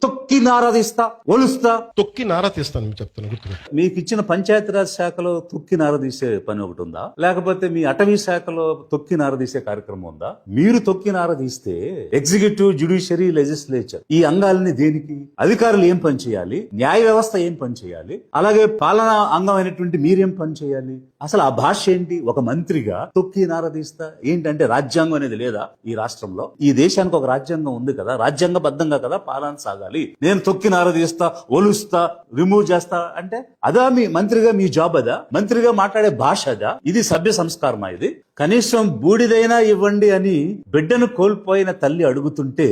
తొక్కి నారదీస్తా, ఒలుస్తా. తొక్కి నారా తీస్తాను మీకు చెప్తాను గుర్తుగా. మీకు ఇచ్చిన పంచాయతీరాజ్ శాఖలో తొక్కి నారదీసే పని ఒకటి ఉందా? లేకపోతే మీ అటవీ శాఖలో తొక్కి నారదీసే కార్యక్రమం ఉందా? మీరు తొక్కి నారదీస్తే ఎగ్జిక్యూటివ్, జ్యుడిషియరీ, లెజిస్లేచర్ ఈ అంగాలని దేనికి? అధికారులు ఏం పని చేయాలి? న్యాయ వ్యవస్థ ఏం పని చేయాలి? అలాగే పాలనా అంగం అయినటువంటి మీరేం పని చేయాలి? అసలు ఆ భాష ఏంటి? ఒక మంత్రిగా తొక్కి నారదీస్తా ఏంటంటే రాజ్యాంగం అనేది లేదా ఈ రాష్ట్రంలో? ఈ దేశానికి ఒక రాజ్యాంగం ఉంది కదా, రాజ్యాంగబద్ధంగా కదా పాలన సాగాలి. నేను తొక్కి నారదీస్తా, ఒలుస్తా, రిమూవ్ చేస్తా అంటే అదా మీ మంత్రిగా మీ జాబ్? అదా మంత్రిగా మాట్లాడే భాష? అదా? ఇది సభ్య సంస్కారమా? ఇది కనీసం బూడిదైనా ఇవ్వండి అని బిడ్డను కోల్పోయిన తల్లి అడుగుతుంటే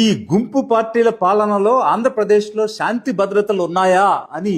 ఈ గుంపు పార్టీల పాలనలో ఆంధ్రప్రదేశ్ లో శాంతి భద్రతలు ఉన్నాయా అని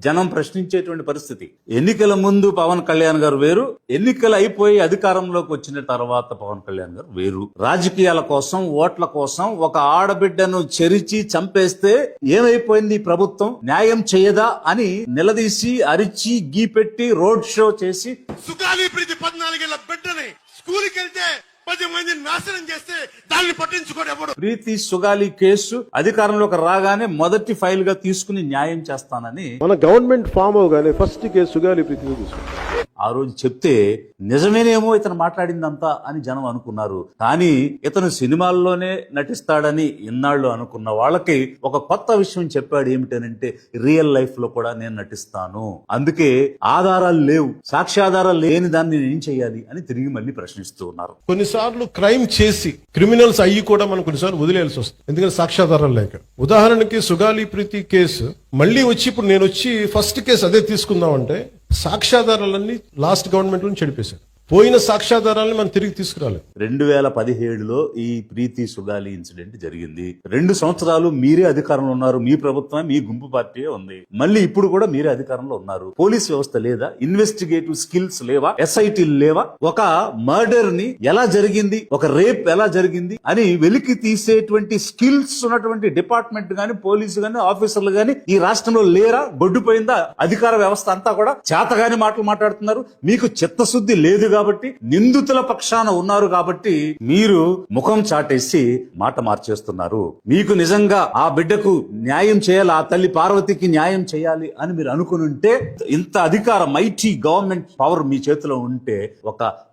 జనం ప్రశ్నించేటువంటి పరిస్థితి. ఎన్నికల ముందు పవన్ కళ్యాణ్ గారు వేరు, ఎన్నికలు అయిపోయి అధికారంలోకి వచ్చిన తర్వాత పవన్ కళ్యాణ్ గారు వేరు. రాజకీయాల కోసం, ఓట్ల కోసం ఒక ఆడబిడ్డను చెరిచి చంపేస్తే ఏమైపోయింది ఈ ప్రభుత్వం? న్యాయం చేయదా అని నిలదీసి, అరిచి, గీపెట్టి, రోడ్ షో చేసి సుగాలి ప్రీతి 14 ఏళ్ల బిడ్డని స్కూల్కి వెళ్తే 10 మందిని నాశనం చేస్తే దాన్ని పట్టించుకోడు ఎవడు. ప్రీతి సుగాలి కేసు అధికారంలోకి రాగానే మొదటి ఫైల్ గా తీసుకుని న్యాయం చేస్తానని మన గవర్నమెంట్ ఫామ్ అవగానే ఫస్ట్ కేసు సుగాలి ప్రీతి తీసుకుంటాం. ఆ రోజు చెప్తే నిజమేనేమో ఇతను మాట్లాడిందంతా అని జనం అనుకున్నారు. కానీ ఇతను సినిమాల్లోనే నటిస్తాడని ఇన్నాళ్ళు అనుకున్న వాళ్ళకి ఒక కొత్త విషయం చెప్పాడు. ఏమిటనంటే రియల్ లైఫ్ లో కూడా నేను నటిస్తాను, అందుకే ఆధారాలు లేవు, సాక్ష్యాధారాలు లేని దాన్ని నేనేం చేయాలి అని తిరిగి మళ్ళీ ప్రశ్నిస్తూ ఉన్నారు. కొన్నిసార్లు క్రైమ్ చేసి క్రిమినల్స్ అయ్యి కూడా మనం కొన్నిసార్లు వదిలేయాల్సి వస్తుంది, ఎందుకంటే సాక్ష్యాధారాలు లేక. ఉదాహరణకి సుగాలి ప్రీతి కేసు మళ్ళీ వచ్చి ఇప్పుడు నేను వచ్చి ఫస్ట్ కేసు అదే తీసుకుందాం అంటే సాక్ష్యాధారాలన్నీ లాస్ట్ గవర్నమెంట్ నుంచి చెడిపేశారు. పోయిన సాక్ష్యాధారాలను మనం తిరిగి తీసుకురాలి. 2017లో ఈ ప్రీతి సుగాలి ఇన్సిడెంట్ జరిగింది. 2 సంవత్సరాలు మీరే అధికారంలో ఉన్నారు, మీ ప్రభుత్వమే, మీ గుంపు పార్టీ ఉంది. మళ్ళీ ఇప్పుడు కూడా మీరే అధికారంలో ఉన్నారు. పోలీస్ వ్యవస్థ లేదా? ఇన్వెస్టిగేటివ్ స్కిల్స్ లేవా? ఎస్ఐటీలు లేవా? ఒక మర్డర్ ని ఎలా జరిగింది, ఒక రేప్ ఎలా జరిగింది అని వెలికి తీసేటువంటి స్కిల్స్ ఉన్నటువంటి డిపార్ట్మెంట్ గాని, పోలీసు గాని, ఆఫీసర్లు గాని ఈ రాష్ట్రంలో లేరా? గొడ్డుపోయిందా అధికార వ్యవస్థ అంతా కూడా? చేతగాని మాటలు మాట్లాడుతున్నారు. మీకు చిత్తశుద్ధి లేదు కాబట్టి, నిందితుల పక్షాన ఉన్నారు కాబట్టి మీరు ముఖం చాటేసి మాట మార్చేస్తున్నారు. మీకు నిజంగా ఆ బిడ్డకు న్యాయం చేయాలి, ఆ తల్లి పార్వతికి న్యాయం చేయాలి అని మీరు అనుకునుంటే, ఇంత అధికార మైటీ గవర్నమెంట్ పవర్ మీ చేతిలో ఉంటే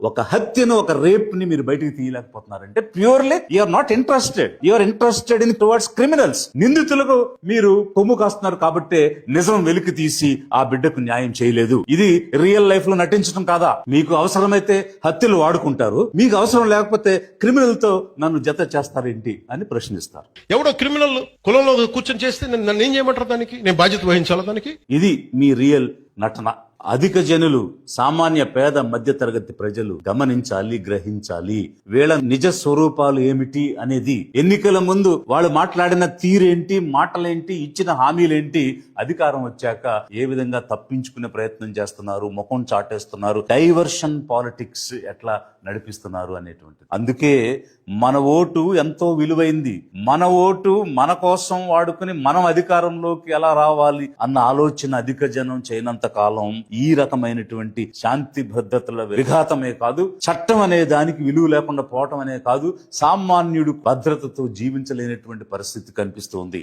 ఒక హత్యను, ఒక రేప్ ని మీరు బయటికి తీయలేకపోతున్నారంటే purely you're not interested. You're interested in towards criminals. నిందితులకు మీరు కొమ్ము కాస్తున్నారు కాబట్టి నిజం వెలికి తీసి ఆ బిడ్డకు న్యాయం చేయలేదు. ఇది రియల్ లైఫ్ లో నటించడం కాదా? మీకు అవసరమైతే హత్యలు వాడుకుంటారు, మీకు అవసరం లేకపోతే క్రిమినల్ తో నన్ను జత చేస్తారేంటి అని ప్రశ్నిస్తారు. ఎవడో క్రిమినల్ కులంలో కూర్చొని చేస్తే నన్ను ఏం చేయమంటారు? దానికి నేను బాధ్యత వహించాలా? దానికి ఇది మీ రియల్ నటన. అధిక జనులు, సామాన్య పేద మధ్య తరగతి ప్రజలు గమనించాలి, గ్రహించాలి వీళ్ళ నిజ స్వరూపాలు ఏమిటి అనేది. ఎన్నికల ముందు వాళ్ళు మాట్లాడిన తీరేంటి, మాటలేంటి, ఇచ్చిన హామీలేంటి, అధికారం వచ్చాక ఏ విధంగా తప్పించుకునే ప్రయత్నం చేస్తున్నారు, ముఖం చాటేస్తున్నారు, డైవర్షన్ పాలిటిక్స్ ఎట్లా నడిపిస్తున్నారు అనేటువంటిది. అందుకే మన ఓటు ఎంతో విలువైంది. మన ఓటు మన కోసం వాడుకుని మనం అధికారంలోకి ఎలా రావాలి అన్న ఆలోచన అధిక జనం చేయనంత కాలం ఈ రకమైనటువంటి శాంతి భద్రతల విఘాతమే కాదు, చట్టం అనే దానికి విలువ లేకుండా పోవటం అనే కాదు, సామాన్యుడు భద్రతతో జీవించలేనటువంటి పరిస్థితి కనిపిస్తోంది.